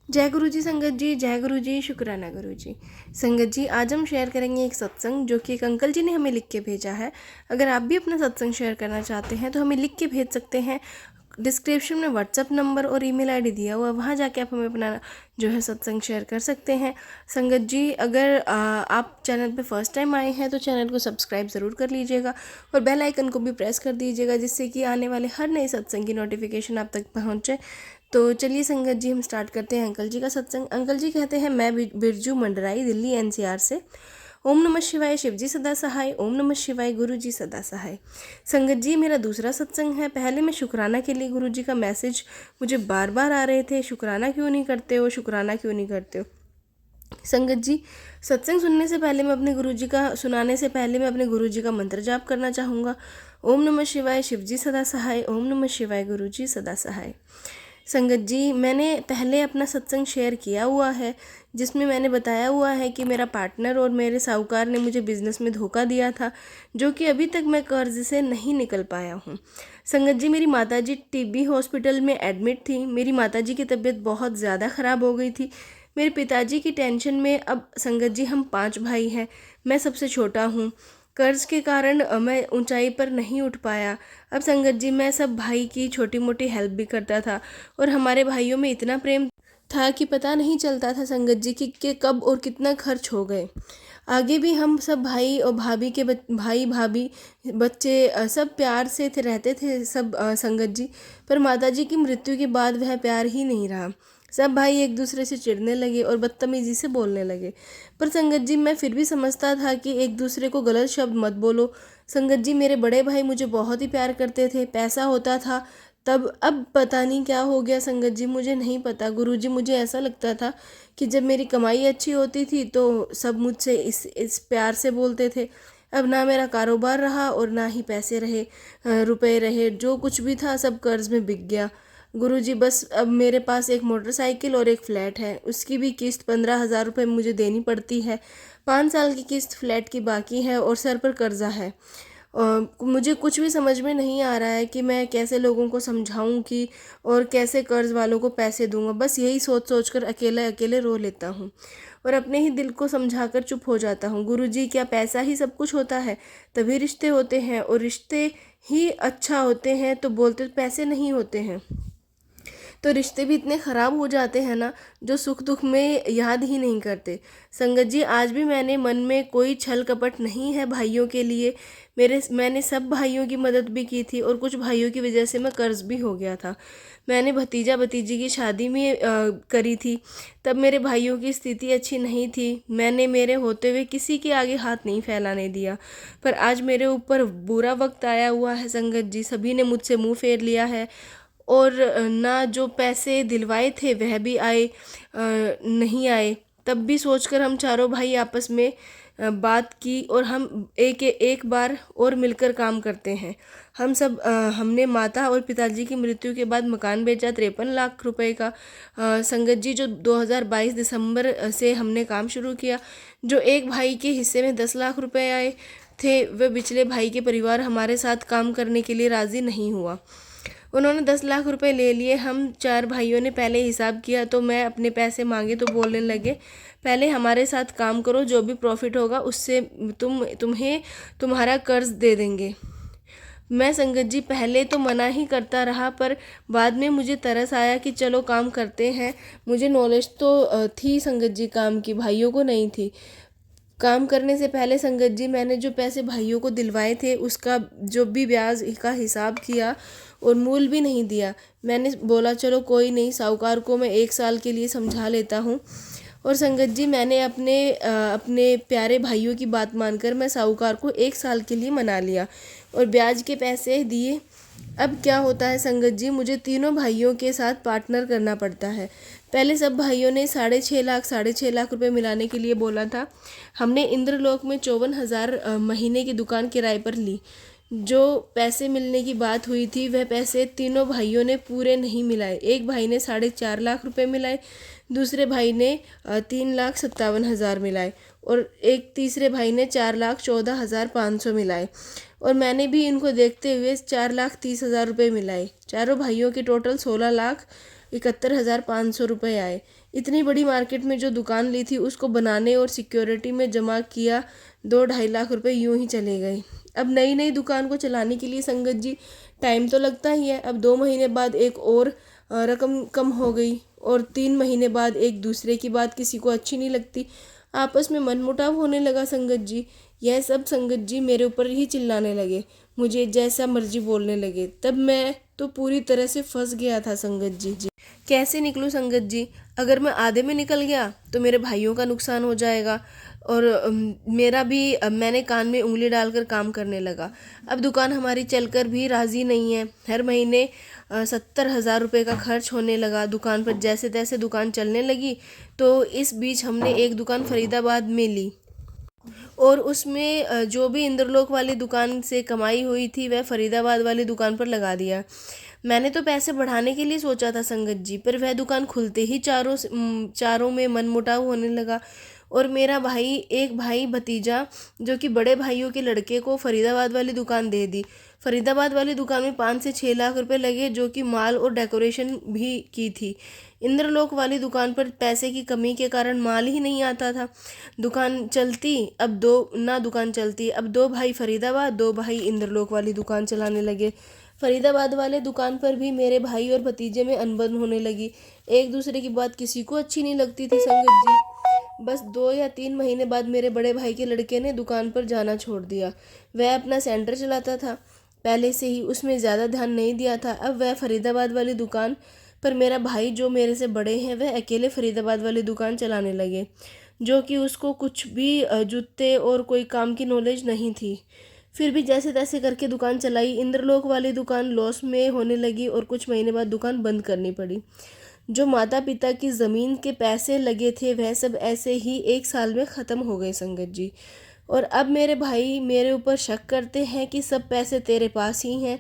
जय गुरु जी संगत जी, जय गुरु जी, शुक्राना गुरु जी। संगत जी, आज हम शेयर करेंगे एक सत्संग जो कि एक अंकल जी ने हमें लिख के भेजा है। अगर आप भी अपना सत्संग शेयर करना चाहते हैं तो हमें लिख के भेज सकते हैं। डिस्क्रिप्शन में व्हाट्सअप नंबर और ईमेल आईडी दिया हुआ, वहाँ जाके आप हमें अपना जो है सत्संग शेयर कर सकते हैं। संगत जी, अगर आप चैनल पे फर्स्ट टाइम आए हैं तो चैनल को सब्सक्राइब ज़रूर कर लीजिएगा और बेल आइकन को भी प्रेस कर दीजिएगा, जिससे कि आने वाले हर नए सत्संग की नोटिफिकेशन आप तक पहुँचे। तो चलिए संगत जी, हम स्टार्ट करते हैं अंकल जी का सत्संग। अंकल जी कहते हैं, मैं बिरजू मंडराई, दिल्ली एनसीआर से। ओम नमः शिवाय, शिव जी सदा सहाय। ओम नमः शिवाय, गुरु जी सदा सहाय। संगत जी, मेरा दूसरा सत्संग है। पहले मैं शुक्राना के लिए गुरु जी का मैसेज मुझे बार बार आ रहे थे, शुक्राना क्यों नहीं करते हो, शुक्राना क्यों नहीं करते हो। संगत जी, सत्संग सुनने से पहले मैं अपने गुरु जी का सुनाने से पहले मैं अपने गुरु जी का मंत्र जाप करना चाहूँगा। ओम नमः शिवाय, शिव जी सदा सहाय। ओम नमः शिवाय, गुरु जी सदा सहाय। संगत जी, मैंने पहले अपना सत्संग शेयर किया हुआ है, जिसमें मैंने बताया हुआ है कि मेरा पार्टनर और मेरे साहूकार ने मुझे बिज़नेस में धोखा दिया था, जो कि अभी तक मैं कर्ज से नहीं निकल पाया हूँ। संगत जी, मेरी माताजी टीबी हॉस्पिटल में एडमिट थी। मेरी माताजी की तबीयत बहुत ज़्यादा ख़राब हो गई थी। मेरे पिताजी की टेंशन में अब संगत जी हम 5 भाई हैं, मैं सबसे छोटा हूँ। कर्ज के कारण मैं ऊंचाई पर नहीं उठ पाया। अब संगत जी, मैं सब भाई की छोटी मोटी हेल्प भी करता था और हमारे भाइयों में इतना प्रेम था कि पता नहीं चलता था संगत जी कि कब और कितना खर्च हो गए। आगे भी हम सब भाई और भाभी के भाई भाभी बच्चे सब प्यार से रहते थे सब संगत जी। पर माताजी की मृत्यु के बाद वह प्यार ही नहीं रहा। सब भाई एक दूसरे से चिढ़ने लगे और बदतमीजी से बोलने लगे। पर संगत जी, मैं फिर भी समझता था कि एक दूसरे को गलत शब्द मत बोलो। संगत जी, मेरे बड़े भाई मुझे बहुत ही प्यार करते थे, पैसा होता था तब। अब पता नहीं क्या हो गया संगत जी, मुझे नहीं पता। गुरुजी, मुझे ऐसा लगता था कि जब मेरी कमाई अच्छी होती थी तो सब मुझसे इस प्यार से बोलते थे। अब ना मेरा कारोबार रहा और ना ही पैसे रहे, रुपए रहे। जो कुछ भी था सब कर्ज में बिक गया। गुरुजी, बस अब मेरे पास एक मोटरसाइकिल और एक फ्लैट है, उसकी भी किस्त 15,000 रुपये मुझे देनी पड़ती है। 5 साल की किस्त फ्लैट की बाकी है और सर पर कर्जा है। मुझे कुछ भी समझ में नहीं आ रहा है कि मैं कैसे लोगों को समझाऊं कि और कैसे कर्ज वालों को पैसे दूंगा। बस यही सोच सोच कर अकेले अकेले रो लेता हूँ और अपने ही दिल को समझाकर चुप हो जाता हूँ। गुरुजी, क्या पैसा ही सब कुछ होता है? तभी रिश्ते होते हैं और रिश्ते ही अच्छा होते हैं तो बोलते पैसे नहीं होते हैं। तो रिश्ते भी इतने ख़राब हो जाते हैं ना, जो सुख दुख में याद ही नहीं करते। संगत जी, आज भी मैंने मन में कोई छल कपट नहीं है भाइयों के लिए। मैंने सब भाइयों की मदद भी की थी और कुछ भाइयों की वजह से मैं कर्ज भी हो गया था। मैंने भतीजा भतीजी की शादी में करी थी, तब मेरे भाइयों की स्थिति अच्छी नहीं थी। मैंने मेरे होते हुए किसी के आगे हाथ नहीं फैलाने दिया। पर आज मेरे ऊपर बुरा वक्त आया हुआ है संगत जी, सभी ने मुझसे मुंह फेर लिया है और ना जो पैसे दिलवाए थे वह भी आए नहीं आए। तब भी सोचकर हम चारों भाई आपस में बात की और हम एक बार और मिलकर काम करते हैं। हमने माता और पिताजी की मृत्यु के बाद मकान बेचा 53 लाख रुपए का। संगत जी, जो 2022 दिसंबर से हमने काम शुरू किया, जो एक भाई के हिस्से में 10 लाख रुपए आए थे, वह पिछले भाई के परिवार हमारे साथ काम करने के लिए राज़ी नहीं हुआ। उन्होंने 10 लाख रुपए ले लिए। हम 4 भाइयों ने पहले हिसाब किया तो मैं अपने पैसे मांगे तो बोलने लगे, पहले हमारे साथ काम करो, जो भी प्रॉफिट होगा उससे तुम्हें तुम्हारा कर्ज दे देंगे। मैं संगत जी पहले तो मना ही करता रहा, पर बाद में मुझे तरस आया कि चलो काम करते हैं। मुझे नॉलेज तो थी संगत जी काम की, भाइयों को नहीं थी। काम करने से पहले संगत जी, मैंने जो पैसे भाइयों को दिलवाए थे उसका जो भी ब्याज का हिसाब किया और मूल भी नहीं दिया। मैंने बोला चलो कोई नहीं, साहूकार को मैं 1 साल के लिए समझा लेता हूँ। और संगत जी, मैंने अपने प्यारे भाइयों की बात मानकर मैं साहूकार को 1 साल के लिए मना लिया और ब्याज के पैसे दिए। अब क्या होता है संगत जी, मुझे तीनों भाइयों के साथ पार्टनर करना पड़ता है। पहले सब भाइयों ने 6.5 लाख रुपए मिलाने के लिए बोला था। हमने इंद्रलोक में 54,000 महीने की दुकान किराए पर ली। जो पैसे मिलने की बात हुई थी वह पैसे तीनों भाइयों ने पूरे नहीं मिलाए। एक भाई ने 4.5 लाख रुपए मिलाए, दूसरे भाई ने 3,57,000 मिलाए और एक तीसरे भाई ने 4,14,500 मिलाए और मैंने भी इनको देखते हुए 4,30,000 रुपये मिलाए। चारों भाइयों के टोटल 16 लाख 71,500 रुपये आए। इतनी बड़ी मार्केट में जो दुकान ली थी उसको बनाने और सिक्योरिटी में जमा किया 2-2.5 लाख रुपए यूं ही चले गए। अब नई नई दुकान को चलाने के लिए संगत जी टाइम तो लगता ही है। अब 2 महीने बाद एक और रकम कम हो गई और 3 महीने बाद एक दूसरे की बात किसी को अच्छी नहीं लगती, आपस में मनमुटाव होने लगा संगत जी। यह सब संगत जी मेरे ऊपर ही चिल्लाने लगे, मुझे जैसा मर्जी बोलने लगे। तब मैं तो पूरी तरह से फंस गया था संगत जी। कैसे निकलूं संगत जी? अगर मैं आधे में निकल गया तो मेरे भाइयों का नुकसान हो जाएगा और मेरा भी। मैंने कान में उंगली डालकर काम करने लगा। अब दुकान हमारी चलकर भी राज़ी नहीं है। हर महीने 70,000 रुपये का खर्च होने लगा दुकान पर। जैसे तैसे दुकान चलने लगी तो इस बीच हमने एक दुकान फरीदाबाद में ली और उसमें जो भी इंद्रलोक वाली दुकान से कमाई हुई थी वह फरीदाबाद वाली दुकान पर लगा दिया। मैंने तो पैसे बढ़ाने के लिए सोचा था संगत जी, पर वह दुकान खुलते ही चारों में मनमुटाव होने लगा और मेरा भाई, एक भाई भतीजा जो कि बड़े भाइयों के लड़के को फरीदाबाद वाली दुकान दे दी। फरीदाबाद वाली दुकान में 5 से 6 लाख रुपए लगे, जो कि माल और डेकोरेशन भी की थी। इंद्रलोक वाली दुकान पर पैसे की कमी के कारण माल ही नहीं आता था। दुकान चलती अब दो भाई फरीदाबाद, 2 भाई इंद्रलोक वाली दुकान चलाने लगे। फरीदाबाद वाले दुकान पर भी मेरे भाई और भतीजे में अनबन होने लगी। एक दूसरे की बात किसी को अच्छी नहीं लगती थी संगत जी। बस 2 या 3 महीने बाद मेरे बड़े भाई के लड़के ने दुकान पर जाना छोड़ दिया। वह अपना सेंटर चलाता था, पहले से ही उसमें ज़्यादा ध्यान नहीं दिया था। अब वह फरीदाबाद वाली दुकान पर, मेरा भाई जो मेरे से बड़े हैं वह अकेले फरीदाबाद वाली दुकान चलाने लगे, जो कि उसको कुछ भी जूते और कोई काम की नॉलेज नहीं थी। फिर भी जैसे तैसे करके दुकान चलाई। इंद्रलोक वाली दुकान लॉस में होने लगी और कुछ महीने बाद दुकान बंद करनी पड़ी। जो माता पिता की ज़मीन के पैसे लगे थे वह सब ऐसे ही 1 साल में ख़त्म हो गए संगत जी। और अब मेरे भाई मेरे ऊपर शक करते हैं कि सब पैसे तेरे पास ही हैं।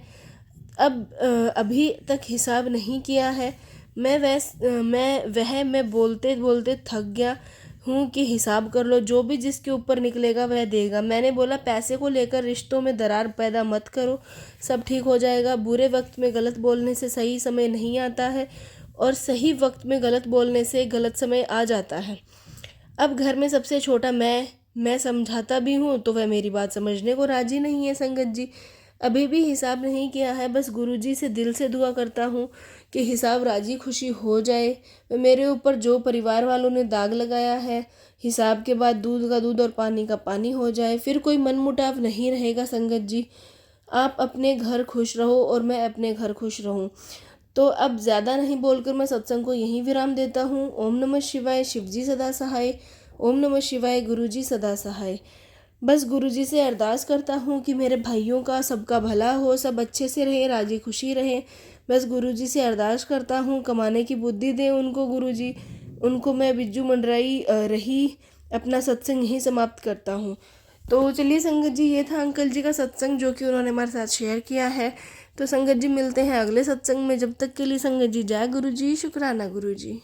अभी तक हिसाब नहीं किया है। मैं बोलते बोलते थक गया हूँ कि हिसाब कर लो, जो भी जिसके ऊपर निकलेगा वह देगा। मैंने बोला, पैसे को लेकर रिश्तों में दरार पैदा मत करो, सब ठीक हो जाएगा। बुरे वक्त में गलत बोलने से सही समय नहीं आता है और सही वक्त में गलत बोलने से गलत समय आ जाता है। अब घर में सबसे छोटा मैं समझाता भी हूँ तो वह मेरी बात समझने को राजी नहीं है संगत जी। अभी भी हिसाब नहीं किया है। बस गुरुजी से दिल से दुआ करता हूँ कि हिसाब राजी खुशी हो जाए। मेरे ऊपर जो परिवार वालों ने दाग लगाया है, हिसाब के बाद दूध का दूध और पानी का पानी हो जाए, फिर कोई मनमुटाव नहीं रहेगा संगत जी। आप अपने घर खुश रहो और मैं अपने घर खुश रहूँ। तो अब ज़्यादा नहीं बोलकर मैं सत्संग को यहीं विराम देता हूँ। ओम नमः शिवाय, शिवजी सदा सहाय। ओम नमः शिवाय, गुरुजी सदा सहाय। बस गुरुजी से अरदास करता हूँ कि मेरे भाइयों का सबका भला हो, सब अच्छे से रहे, राजी खुशी रहे। बस गुरुजी से अरदास करता हूँ, कमाने की बुद्धि दें उनको गुरुजी। उनको मैं बिज्जू मंडराई रही अपना सत्संग यहीं समाप्त करता हूँ। तो चलिए संगत जी, ये था अंकल जी का सत्संग जो कि उन्होंने हमारे साथ शेयर किया है। तो संगत जी मिलते हैं अगले सत्संग में। जब तक के लिए संगत जी जय गुरु जी, शुक्राना गुरु जी।